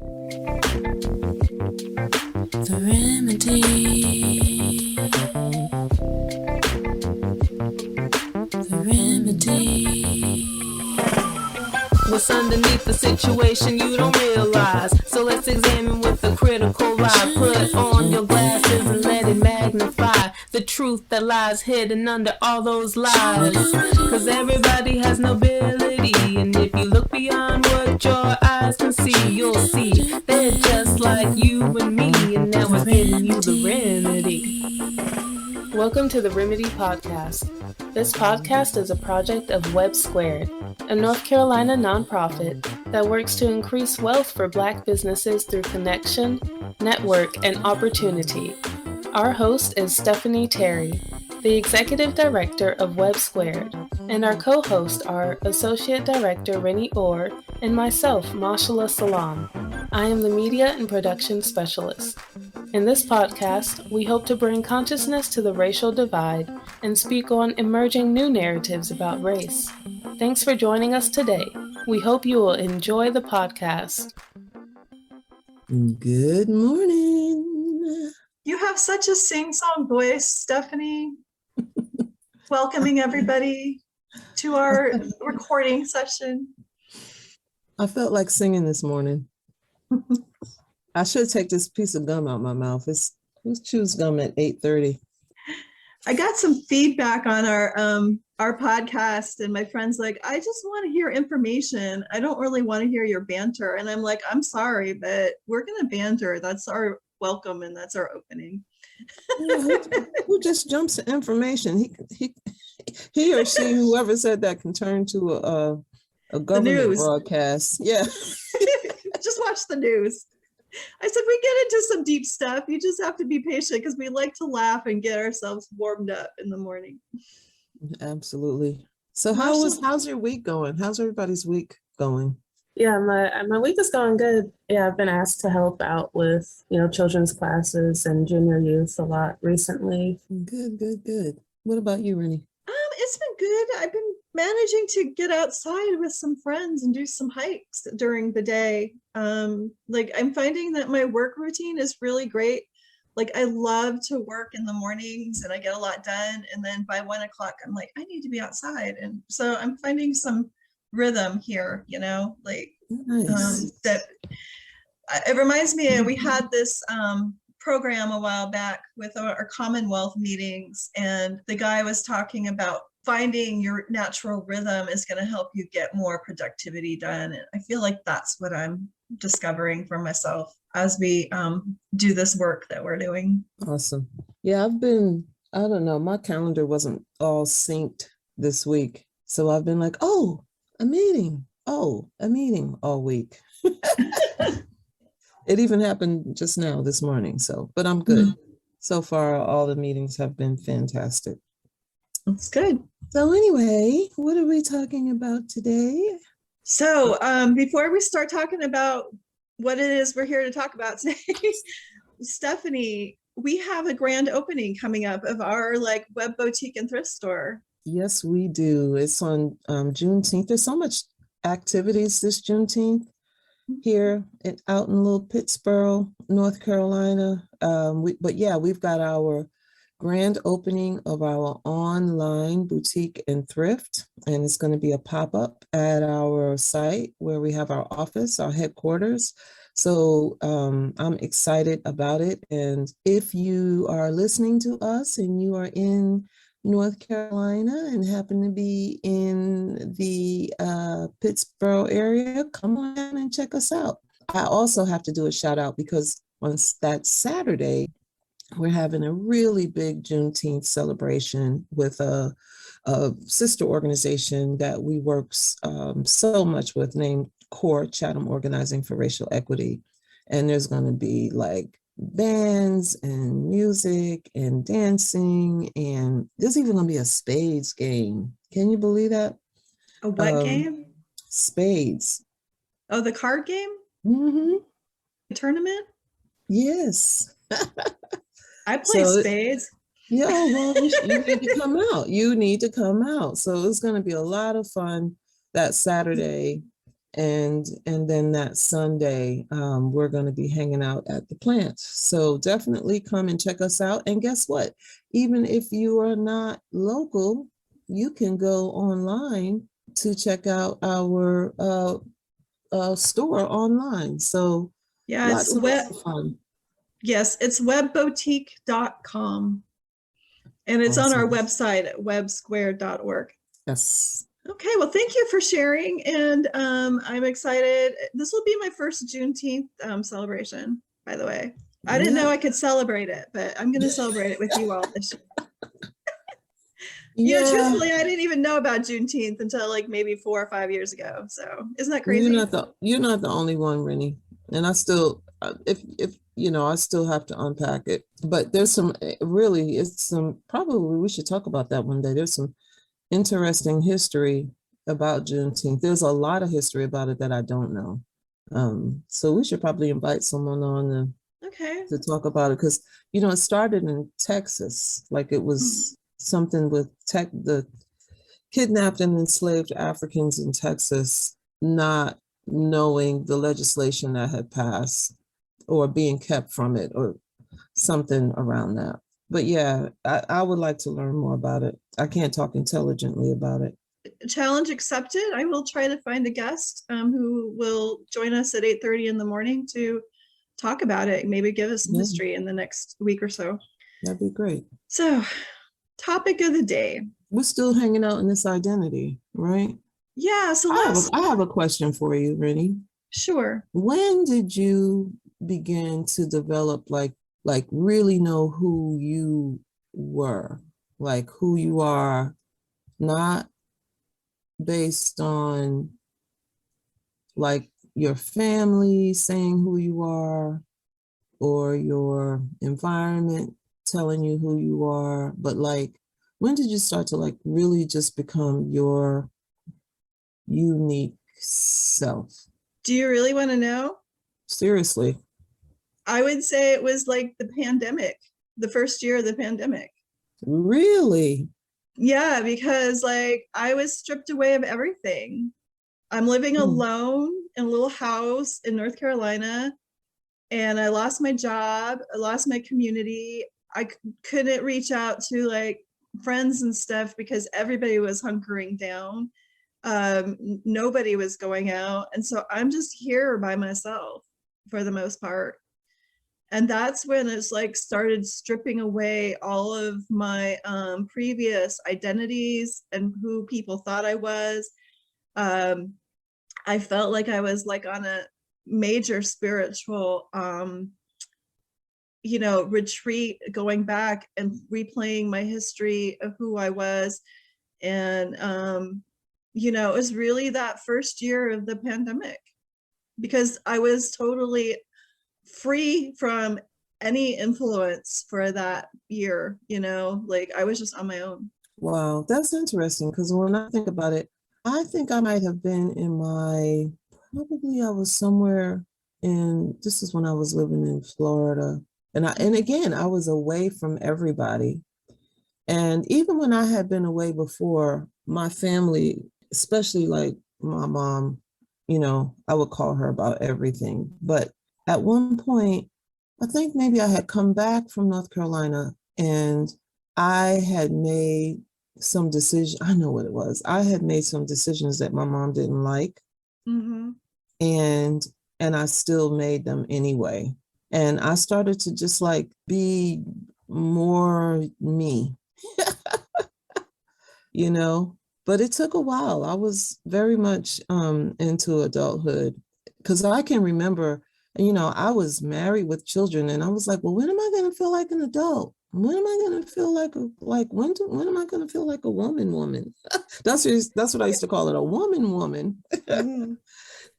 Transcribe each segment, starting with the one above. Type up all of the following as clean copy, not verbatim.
The remedy. The remedy. What's underneath the situation you don't realize? So let's examine with a critical eye. Put on your glasses and let it magnify the truth that lies hidden under all those lies. Cause everybody has nobility, and if you look beyond what your eyes can see, you'll see they're just like you and me, and now we're giving you the remedy. Welcome to the Remedy Podcast. This podcast is a project of WEBB Squared, a North Carolina nonprofit that works to increase wealth for Black businesses through connection, network, and opportunity. Our host is Stephanie Terry, the Executive Director of WEBB Squared, and our co-hosts are Associate Director Rinnie and myself, Mashallah Salaam. I am the Media and Production Specialist. In this podcast, we hope to bring consciousness to the racial divide and speak on emerging new narratives about race. Thanks for joining us today. We hope you will enjoy the podcast. Good morning. You have such a sing-song voice, Stephanie. Welcoming everybody to our recording session. I felt like singing this morning. I should take this piece of gum out my mouth. Who chews gum at 8:30? I got some feedback on our podcast, and my friend's like, I just want to hear information. I don't really want to hear your banter. And I'm like, I'm sorry, but we're going to banter. That's our welcome, and that's our opening. Yeah, who just jumps to information? He or she, whoever said that, can turn to a government broadcast. Yeah. Just watch the news. I said, we get into some deep stuff. You just have to be patient because we like to laugh and get ourselves warmed up in the morning. Absolutely. So how's your week going? How's everybody's week going? Yeah, my week is going good. Yeah, I've been asked to help out with, children's classes and junior youth a lot recently. Good. What about you, Rinnie? It's been good. I've been managing to get outside with some friends and do some hikes during the day. I'm finding that my work routine is really great. Like, I love to work in the mornings and I get a lot done. And then by 1 o'clock, I'm like, I need to be outside. And so I'm finding some rhythm here, Nice. That it reminds me, we had this program a while back with our Commonwealth meetings, and the guy was talking about finding your natural rhythm is going to help you get more productivity done. And I feel like that's what I'm discovering for myself as we do this work that we're doing. Awesome. Yeah, I don't know, my calendar wasn't all synced this week. So I've been like, a meeting all week. It even happened just now this morning. But I'm good. Mm-hmm. So far, all the meetings have been fantastic. That's good. So anyway, what are we talking about today? So before we start talking about what it is we're here to talk about today, Stephanie, we have a grand opening coming up of our web boutique and thrift store. Yes, we do. It's on Juneteenth. There's so much activities this Juneteenth here out in little Pittsboro, North Carolina. We've got our grand opening of our online boutique and thrift, and it's going to be a pop-up at our site where we have our office, our headquarters. So I'm excited about it. And if you are listening to us and you are in North Carolina and happen to be in the Pittsboro area, come on down and check us out. I also have to do a shout out because on that Saturday, we're having a really big Juneteenth celebration with a sister organization that we work so much with named CORE, Chatham Organizing for Racial Equity. And there's going to be bands and music and dancing, and there's even going to be a spades game. Can you believe that? A what game? Spades. Oh, the card game? Mm-hmm. A tournament? Yes. I play spades. Yeah, well, you need to come out. You need to come out. So it's going to be a lot of fun that Saturday. And then that Sunday, we're going to be hanging out at the plant. So definitely come and check us out. And guess what? Even if you are not local, you can go online to check out our store online. So Yeah, lots of fun. Yes, it's webboutique.com. And it's on our Awesome. website at webbsquared.org. Yes. Okay, well, thank you for sharing. And I'm excited. This will be my first Juneteenth celebration, by the way. I didn't know I could celebrate it, but I'm going to celebrate it with you all this year. Yeah. Truthfully, I didn't even know about Juneteenth until like maybe 4 or 5 years ago. So isn't that crazy? You're not the only one, Rinnie. And I still, if I still have to unpack it. But there's probably we should talk about that one day. There's some interesting history about Juneteenth. There's a lot of history about it that I don't know. So we should probably invite someone on to talk about it, because it started in Texas. Like it was something with the kidnapped and enslaved Africans in Texas not knowing the legislation that had passed or being kept from it or something around that. But yeah, I would like to learn more about it. I can't talk intelligently about it. Challenge accepted. I will try to find a guest who will join us at 8:30 in the morning to talk about it and maybe give us some history in the next week or so. That'd be great. So, topic of the day. We're still hanging out in this identity, right? Yeah. So I have a question for you, Rinnie. Sure. When did you begin to develop like really know who you were, like who you are, not based on like your family saying who you are or your environment telling you who you are, but like when did you start to like really just become your unique self? Do you really want to know? Seriously. I would say it was like the pandemic, the first year of the pandemic. Really? Yeah, because like I was stripped away of everything. I'm living alone in a little house in North Carolina, and I lost my job. I lost my community. I couldn't reach out to like friends and stuff because everybody was hunkering down. Nobody was going out. And so I'm just here by myself for the most part. And that's when it's like started stripping away all of my previous identities and who people thought I was. I felt like I was like on a major spiritual, retreat, going back and replaying my history of who I was. And, it was really that first year of the pandemic because I was totally free from any influence for that year, like I was just on my own. Wow, that's interesting because when I think about it, I think I might have been I was somewhere this is when I was living in Florida. And again, I was away from everybody. And even when I had been away before, my family, especially like my mom, I would call her about everything. But at one point, I think maybe I had come back from North Carolina and I had made some decision. I know what it was. I had made some decisions that my mom didn't like. Mm-hmm. And I still made them anyway. And I started to just like be more me, but it took a while. I was very much into adulthood because I can remember, I was married with children and I was like, well, when am I going to feel like an adult? When am I going to feel when am I going to feel like a woman? That's what I used to call it, a woman. Mm-hmm.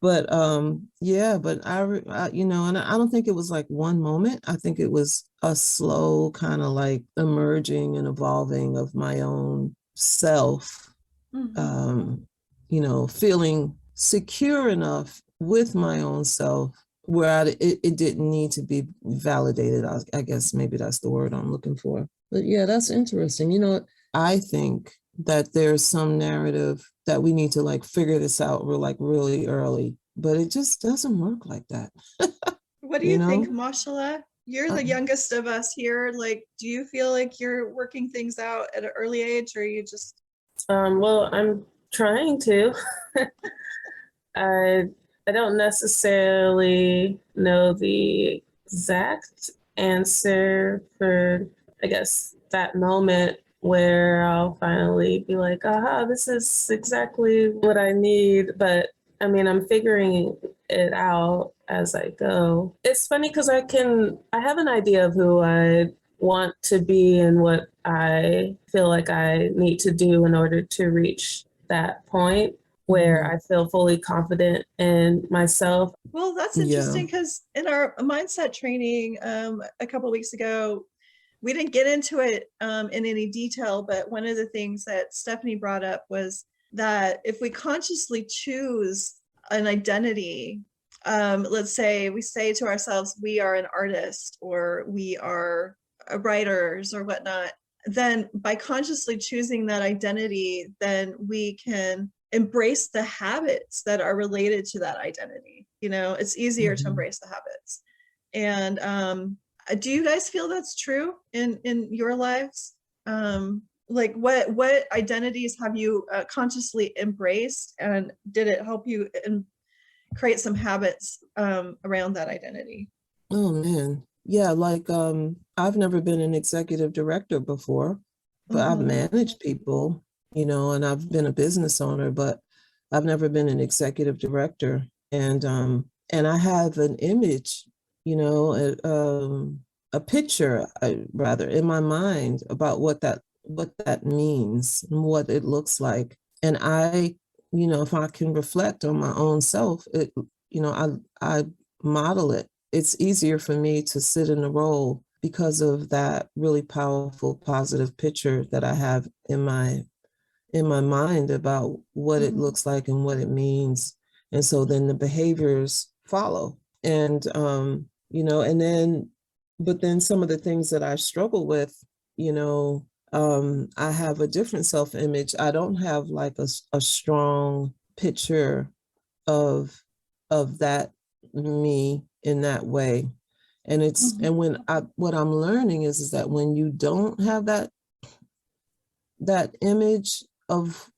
But but I and I don't think it was like one moment. I think it was a slow kind of like emerging and evolving of my own self, feeling secure enough with my own self where it didn't need to be validated. I guess maybe that's the word I'm looking for. But yeah, that's interesting. I think that there's some narrative that we need to like figure this out. We're like really early, but it just doesn't work like that. What do You you think, know? Mashallah? You're the youngest of us here. Like, do you feel like you're working things out at an early age, or you just? Well, I'm trying to. I don't necessarily know the exact answer for, I guess, that moment where I'll finally be like, aha, this is exactly what I need. But I mean, I'm figuring it out as I go. It's funny because I have an idea of who I want to be and what I feel like I need to do in order to reach that point where I feel fully confident in myself. Well, that's Yeah. interesting because in our mindset training a couple of weeks ago, we didn't get into it in any detail, but one of the things that Stephanie brought up was that if we consciously choose an identity, let's say we say to ourselves, we are an artist or we are writers or whatnot, then by consciously choosing that identity, then we can embrace the habits that are related to that identity. You know, it's easier to embrace the habits. And do you guys feel that's true in your lives? Like what identities have you consciously embraced, and did it help you create some habits around that identity? Oh man. Yeah, like I've never been an executive director before, but I've managed people, you know, and I've been a business owner, but I've never been an executive director. And I have an image, you know, a picture rather in my mind about what that means and what it looks like. And I, you know, if I can reflect on my own self, it, you know, I model it. It's easier for me to sit in the role because of that really powerful, positive picture that I have in my mind about what it looks like and what it means. And so then the behaviors follow. And you know, but then some of the things that I struggle with, you know, I have a different self-image. I don't have like a strong picture of that me in that way. And it's and what I'm learning is that when you don't have that image of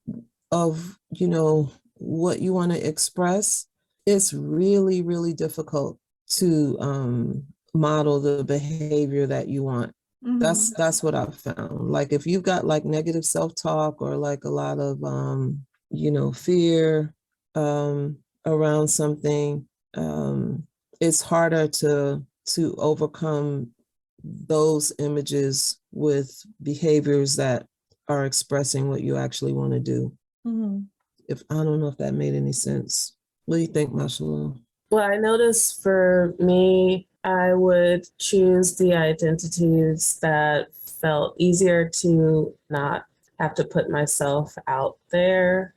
you know what you want to express, it's really, really difficult to model the behavior that you want. That's what I've found. Like if you've got like negative self-talk or like a lot of you know, fear around something, it's harder to overcome those images with behaviors that are expressing what you actually want to do. If I don't know if that made any sense. What do you think, Mashallah? Well, I noticed for me, I would choose the identities that felt easier to not have to put myself out there,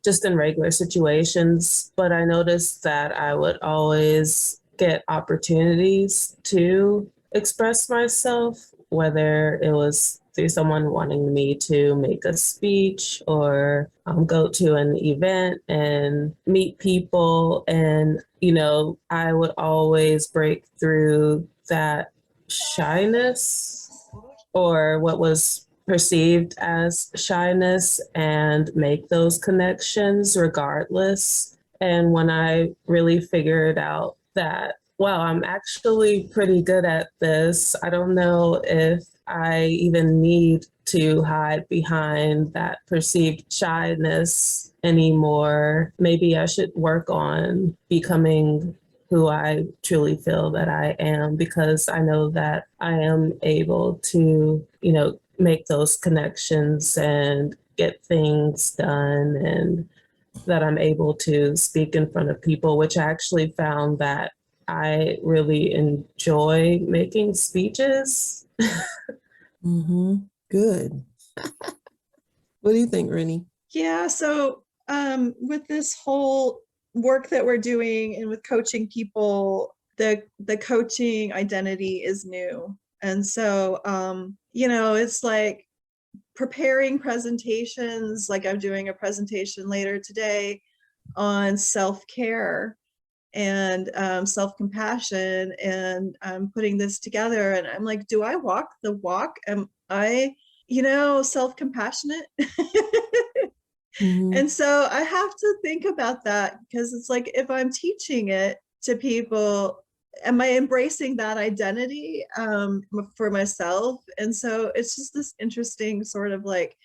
just in regular situations. But I noticed that I would always get opportunities to express myself, whether it was through someone wanting me to make a speech or go to an event and meet people. And, you know, I would always break through that shyness or what was perceived as shyness and make those connections regardless. And when I really figured out that, wow, I'm actually pretty good at this, I don't know if I even need to hide behind that perceived shyness anymore. Maybe I should work on becoming who I truly feel that I am, because I know that I am able to, you know, make those connections and get things done, and that I'm able to speak in front of people, which I actually found that I really enjoy making speeches. Good. What do you think, Rinnie? Yeah, so with this whole work that we're doing and with coaching people, the coaching identity is new. And so, you know, it's like preparing presentations, like I'm doing a presentation later today on self-care and self-compassion, and I'm putting this together, and I'm like, do I walk the walk? Am I, self-compassionate? Mhm. And so I have to think about that, because it's like, if I'm teaching it to people, am I embracing that identity for myself? And so it's just this interesting sort of like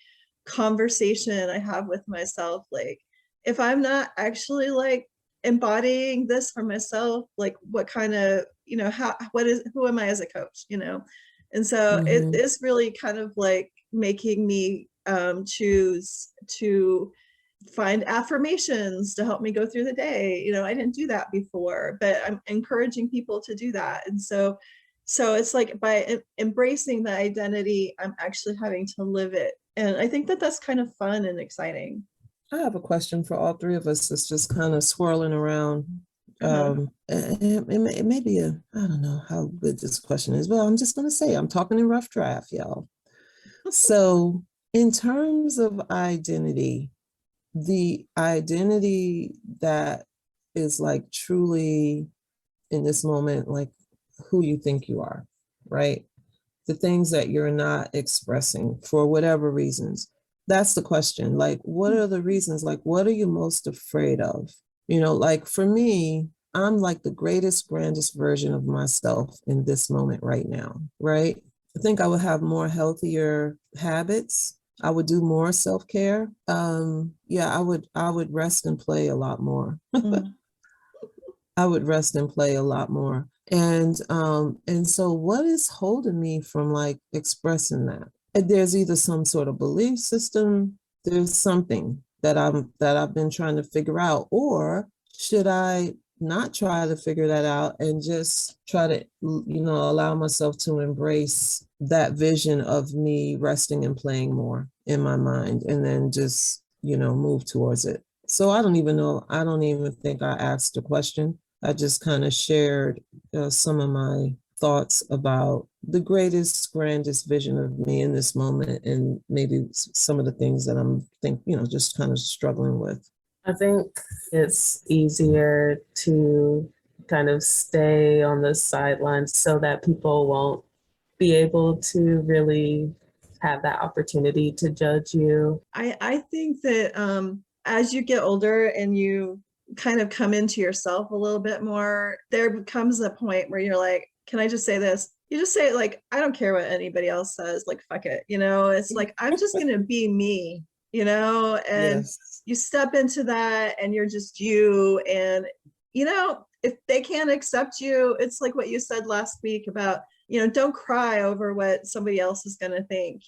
conversation I have with myself. Like, if I'm not actually like embodying this for myself, like what kind of, who am I as a coach, And so it Mhm. is really kind of like making me choose to find affirmations to help me go through the day. I didn't do that before, but I'm encouraging people to do that. And so it's like, by embracing the identity, I'm actually having to live it. And I think that that's kind of fun and exciting. I have a question for all three of us that's just kind of swirling around. Uh-huh. It may be I don't know how good this question is, but I'm just going to say I'm talking in rough draft, y'all. So, in terms of identity, the identity that is like truly in this moment, like who you think you are, right? The things that you're not expressing for whatever reasons. That's the question. Like, what are the reasons? Like, what are you most afraid of? Like for me, I'm like the greatest, grandest version of myself in this moment right now, right? I think I would have more healthier habits. I would do more self-care. Yeah, I would rest and play a lot more. Mm. I would rest and play a lot more. And so what is holding me from like expressing that? And there's either some sort of belief system, there's something that I've been trying to figure out, or should I not try to figure that out and just try to, allow myself to embrace that vision of me resting and playing more in my mind, and then just, move towards it. So I don't even know. I don't even think I asked a question. I just kind of shared some of my thoughts about the greatest, grandest vision of me in this moment, and maybe some of the things that just kind of struggling with. I think it's easier to kind of stay on the sidelines so that people won't be able to really have that opportunity to judge you. I think that as you get older and you kind of come into yourself a little bit more, there becomes a point where you're like, can I just say this? You just say it like, I don't care what anybody else says, like, fuck it. It's like, I'm just going to be me, and Yes. you step into that and you're just you. And, if they can't accept you, it's like what you said last week about, don't cry over what somebody else is going to think.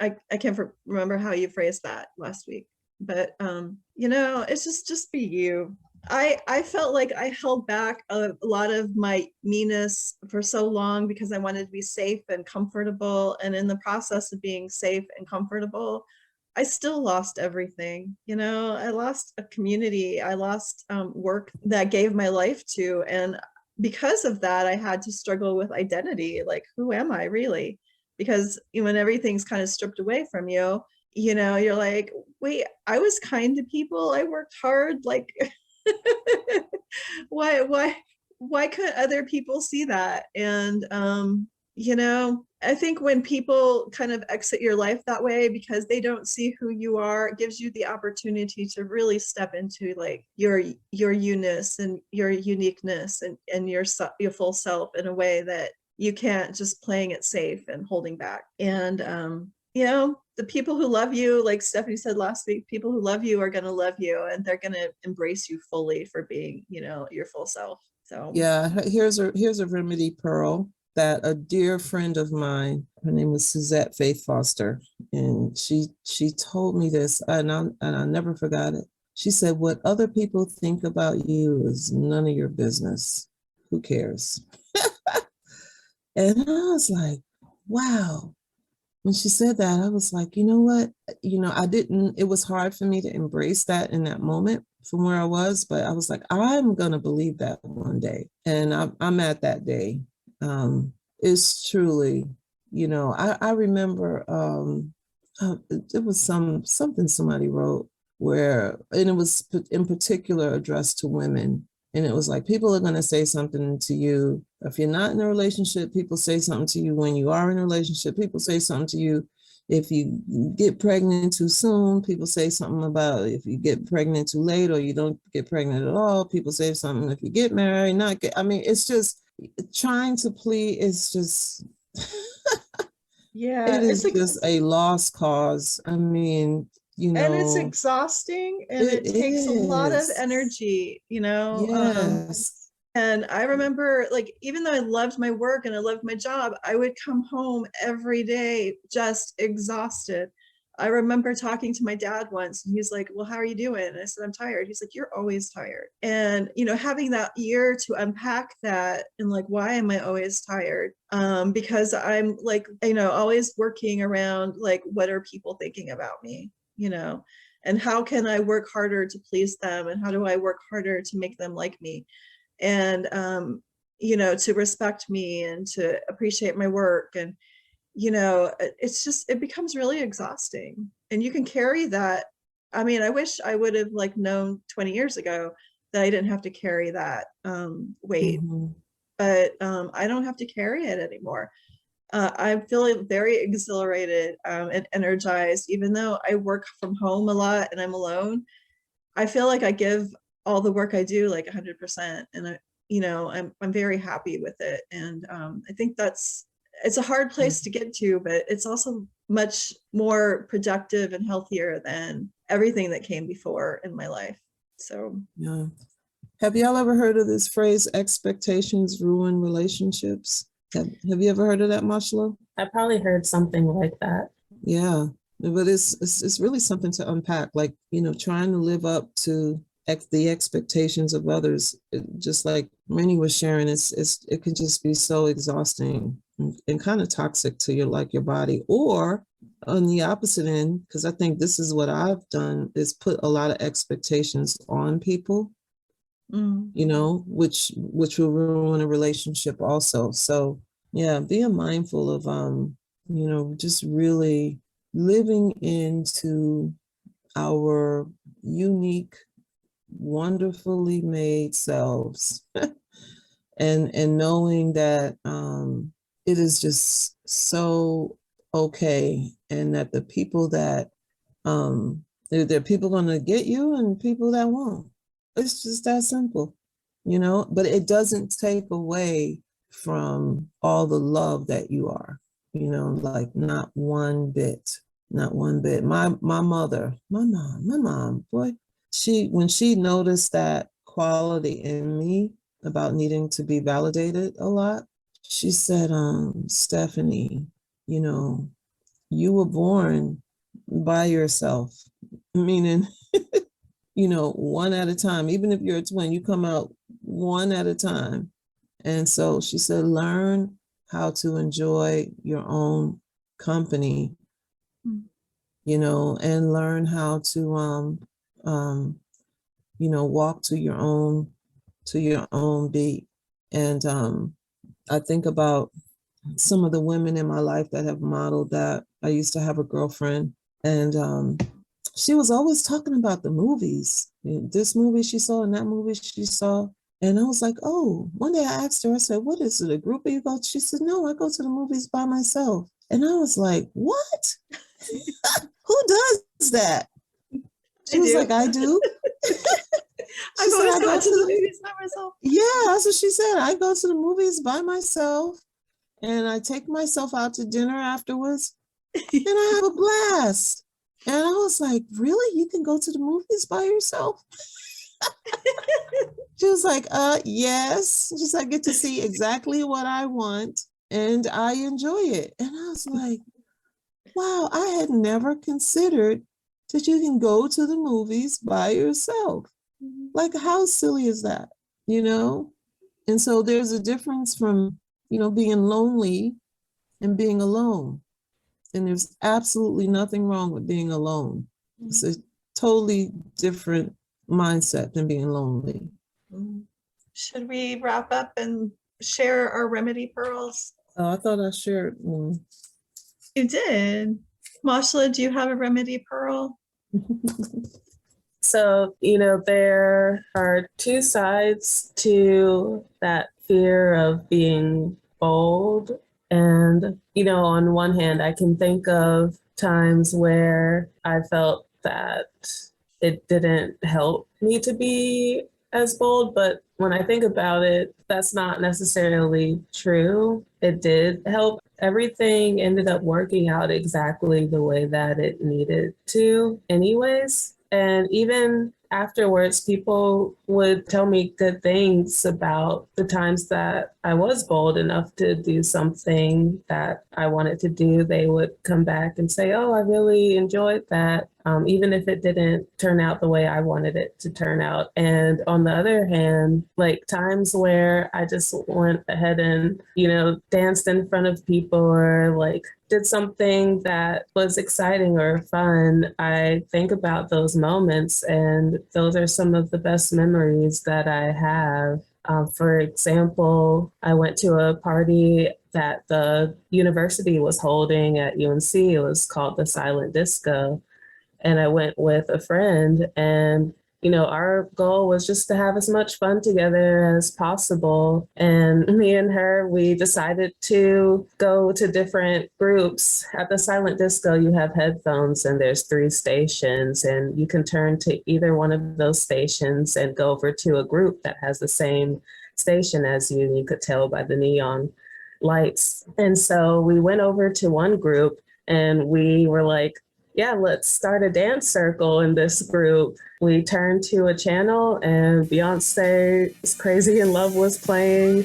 I can't remember how you phrased that last week, but it's just be you. I felt like I held back a lot of my meanness for so long because I wanted to be safe and comfortable, and in the process of being safe and comfortable, I still lost everything. I lost a community. I lost work that gave my life to. And because of that, I had to struggle with identity. Like, who am I really? Because when everything's kind of stripped away from you, you're like, wait, I was kind to people. I worked hard. Like, why couldn't other people see that? And, I think when people kind of exit your life that way because they don't see who you are, it gives you the opportunity to really step into like your you-ness and your uniqueness and your full self in a way that you can't, just playing it safe and holding back. And the people who love you, like Stephanie said last week, people who love you are going to love you, and they're going to embrace you fully for being, your full self. So Yeah, here's a remedy pearl that a dear friend of mine, her name was Suzette Faith Foster, and she told me this, and I never forgot it. She said, "What other people think about you is none of your business. Who cares?" And I was like, wow. When she said that, I was like, you know what? It was hard for me to embrace that in that moment from where I was, but I was like, I'm going to believe that one day. And I'm at that day. It's truly, I remember it was something somebody wrote where, and it was in particular addressed to women. And it was like, people are going to say something to you. If you're not in a relationship, people say something to you. When you are in a relationship, people say something to you. If you get pregnant too soon, people say something about if you get pregnant too late or you don't get pregnant at all, people say something if you get married, not get, I mean, it's just trying to plead is just, Yeah, it is just a lost cause. I mean, and it's exhausting and it it takes a lot of is. energy, Yes. and I remember, like, even though I loved my work and I loved my job, I would come home every day just exhausted. I remember talking to my dad once and he's like, well, how are you doing? And I said, I'm tired. He's like, you're always tired. And, having that year to unpack that and like, why am I always tired? Because I'm like, always working around like, what are people thinking about me? And how can I work harder to please them? And how do I work harder to make them like me? And, to respect me and to appreciate my work. And, it becomes really exhausting, and you can carry that. I mean, I wish I would have like known 20 years ago that I didn't have to carry that weight, but I don't have to carry it anymore. I'm feeling very exhilarated and energized, even though I work from home a lot and I'm alone. I feel like I give all the work I do like 100%, and I'm very happy with it. And I think it's a hard place to get to, but it's also much more productive and healthier than everything that came before in my life. So yeah. Have y'all ever heard of this phrase, expectations ruin relationships? Have you ever heard of that, Mashallah? I probably heard something like that. Yeah, but it's really something to unpack, like, trying to live up to the expectations of others. Just like Rinnie was sharing, it can just be so exhausting and kind of toxic to your body. Or on the opposite end, because I think this is what I've done, is put a lot of expectations on people, which will ruin a relationship also. So yeah, being mindful of just really living into our unique, wonderfully made selves and knowing that it is just so okay, and that the people that there are people going to get you and people that won't. It's just that simple, but it doesn't take away from all the love that you are, like not one bit. My mother, my mom, boy, when she noticed that quality in me about needing to be validated a lot, she said, Stephanie, you were born by yourself, meaning, one at a time. Even if you're a twin, you come out one at a time. And so she said, learn how to enjoy your own company, and learn how to walk to your own beat. And I think about some of the women in my life that have modeled that. I used to have a girlfriend, and she was always talking about the movies, this movie she saw and that movie she saw. And I was like, oh, one day I asked her, I said, what is it, a group of you go? She said, no, I go to the movies by myself. And I was like, what? Who does that? She was like, I do. I've always gone to the movies by myself. Yeah, that's what she said. I go to the movies by myself, and I take myself out to dinner afterwards, and I have a blast. And I was like, really? You can go to the movies by yourself? She was like, yes. She's like, I get to see exactly what I want, and I enjoy it. And I was like, wow, I had never considered that you can go to the movies by yourself. Like, how silly is that? And so there's a difference from, being lonely and being alone. And there's absolutely nothing wrong with being alone. It's a totally different mindset than being lonely. Should we wrap up and share our remedy pearls? Oh, I thought I shared one. You did. Mashallah, do you have a remedy pearl? So, there are two sides to that fear of being bold. And, on one hand, I can think of times where I felt that it didn't help me to be as bold. But when I think about it, that's not necessarily true. It did help. Everything ended up working out exactly the way that it needed to, anyways. And even afterwards, people would tell me good things about the times that I was bold enough to do something that I wanted to do. They would come back and say, oh, I really enjoyed that, even if it didn't turn out the way I wanted it to turn out. And on the other hand, like times where I just went ahead and, danced in front of people or like did something that was exciting or fun, I think about those moments, and those are some of the best memories that I have. For example, I went to a party that the university was holding at UNC. It was called the Silent Disco. And I went with a friend, and our goal was just to have as much fun together as possible. And me and her, we decided to go to different groups. At the Silent Disco, you have headphones and there's 3 stations, and you can turn to either one of those stations and go over to a group that has the same station as you. And you could tell by the neon lights. And so we went over to one group and we were like, yeah, let's start a dance circle in this group. We turned to a channel and Beyonce's Crazy in Love was playing.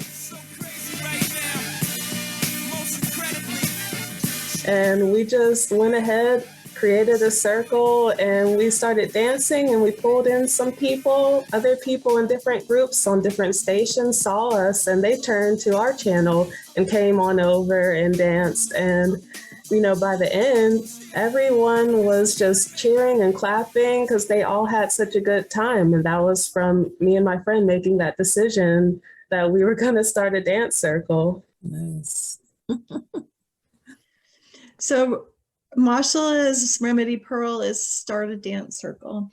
And we just went ahead, created a circle, and we started dancing, and we pulled in some people. Other people in different groups on different stations saw us, and they turned to our channel and came on over and danced. And by the end, everyone was just cheering and clapping because they all had such a good time. And that was from me and my friend making that decision that we were going to start a dance circle. Nice. So Mashallah's remedy pearl is start a dance circle.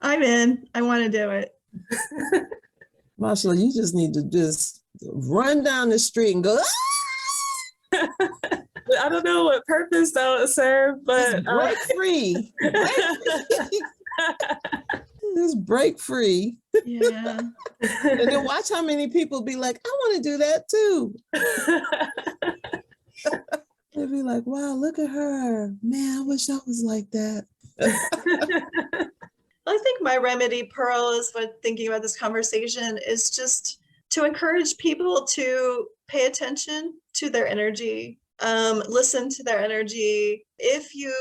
I'm in. I want to do it. Mashallah, you just need to just run down the street and go, ah! I don't know what purpose that would serve, but break free. Just break free. Yeah. And then watch how many people be like, I want to do that too. They'd be like, wow, look at her. Man, I wish I was like that. I think my remedy pearl is, when thinking about this conversation, is just to encourage people to pay attention to their energy, listen to their energy. If you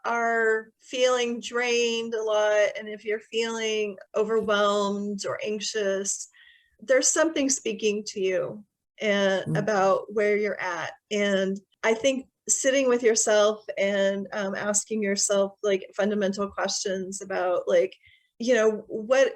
are feeling drained a lot, and if you're feeling overwhelmed or anxious, there's something speaking to you and about where you're at. And I think sitting with yourself and asking yourself like fundamental questions about like, what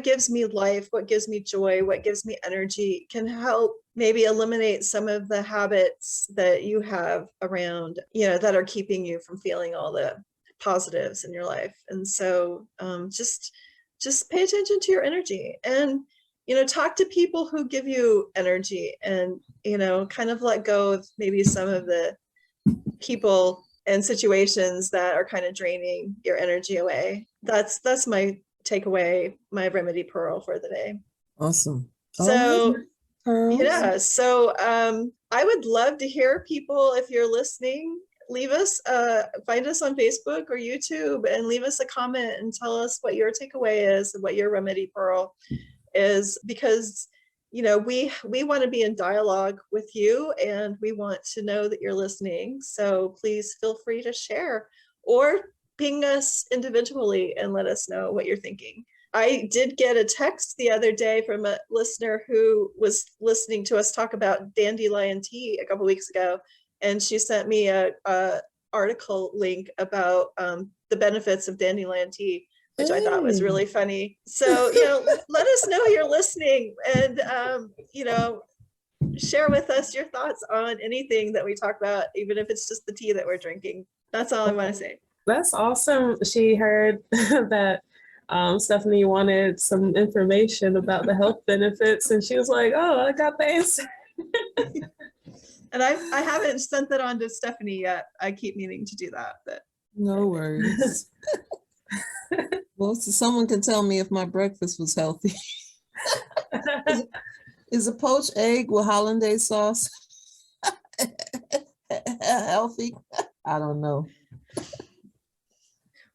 gives me life, what gives me joy, what gives me energy, can help maybe eliminate some of the habits that you have around, that are keeping you from feeling all the positives in your life. And so just pay attention to your energy, and talk to people who give you energy, and kind of let go of maybe some of the people and situations that are kind of draining your energy away. That's my takeaway, my remedy pearl for the day. Awesome. So Pearls. yeah, so I would love to hear people, if you're listening, leave us, find us on Facebook or YouTube and leave us a comment and tell us what your takeaway is and what your remedy pearl is, because we want to be in dialogue with you, and we want to know that you're listening. So please feel free to share or ping us individually and let us know what you're thinking. I did get a text the other day from a listener who was listening to us talk about dandelion tea a couple weeks ago, and she sent me a article link about the benefits of dandelion tea, which I thought was really funny. So, let us know you're listening, and, share with us your thoughts on anything that we talk about, even if it's just the tea that we're drinking. That's all I want to say. That's awesome. She heard that Stephanie wanted some information about the health benefits, and she was like, "Oh, I got the answer." And I haven't sent that on to Stephanie yet. I keep meaning to do that, but No worries. Well, so someone can tell me if my breakfast was healthy. Is a poached egg with hollandaise sauce healthy? I don't know.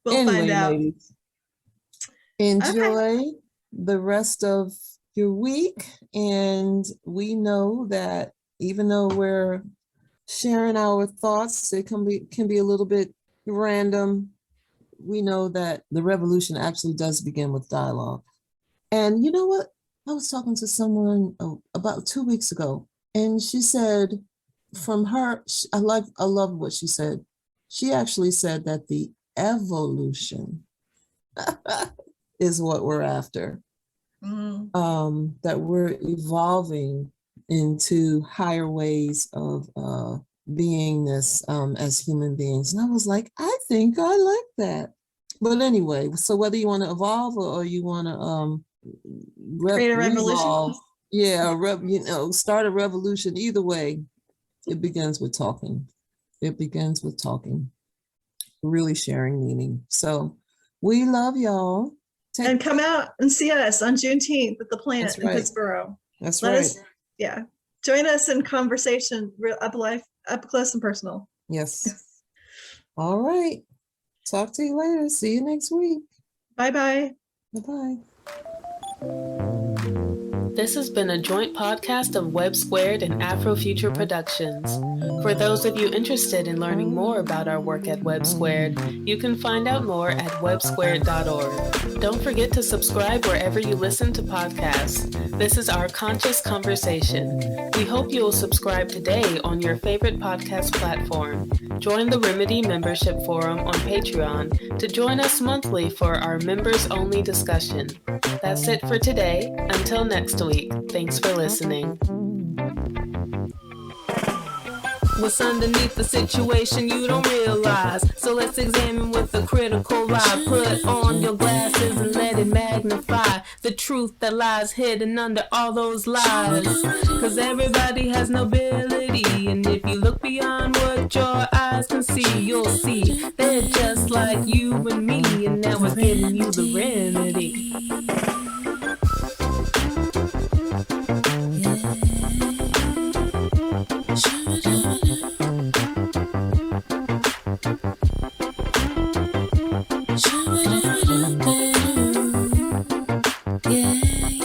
we'll find out. Ladies, enjoy the rest of your week. And we know that even though we're sharing our thoughts, it can be a little bit random. We know that the revolution actually does begin with dialogue. And you know what? I was talking to someone about 2 weeks ago, and she said, from her, I love what she said. She actually said that the evolution is what we're after. That we're evolving into higher ways of beingness as human beings. And I was like, I think I like that. But anyway, so whether you want to evolve or you want to Create a revolution. Start a revolution. Either way, it begins with talking. It begins with talking, really sharing meaning. So we love y'all. And come out and see us on Juneteenth at the plant That's in right. Pittsburgh. That's Let right. us, join us in conversation, up close and personal. Yes. All right. Talk to you later. See you next week. Bye-bye. Bye-bye. This has been a joint podcast of WEBB Squared and Afro Future Productions. For those of you interested in learning more about our work at WEBB Squared, you can find out more at webbsquared.org. Don't forget to subscribe wherever you listen to podcasts. This is our conscious conversation. We hope you will subscribe today on your favorite podcast platform. Join the Remedy Membership Forum on Patreon to join us monthly for our members-only discussion. That's it for today. Until next week, thanks for listening. What's underneath the situation you don't realize? So let's examine with a critical eye. Put on your glasses and let it magnify the truth that lies hidden under all those lies. Cause everybody has nobility, and if you look beyond what your eyes can see, you'll see they're just like you and me, and now we're giving you the remedy. Yeah.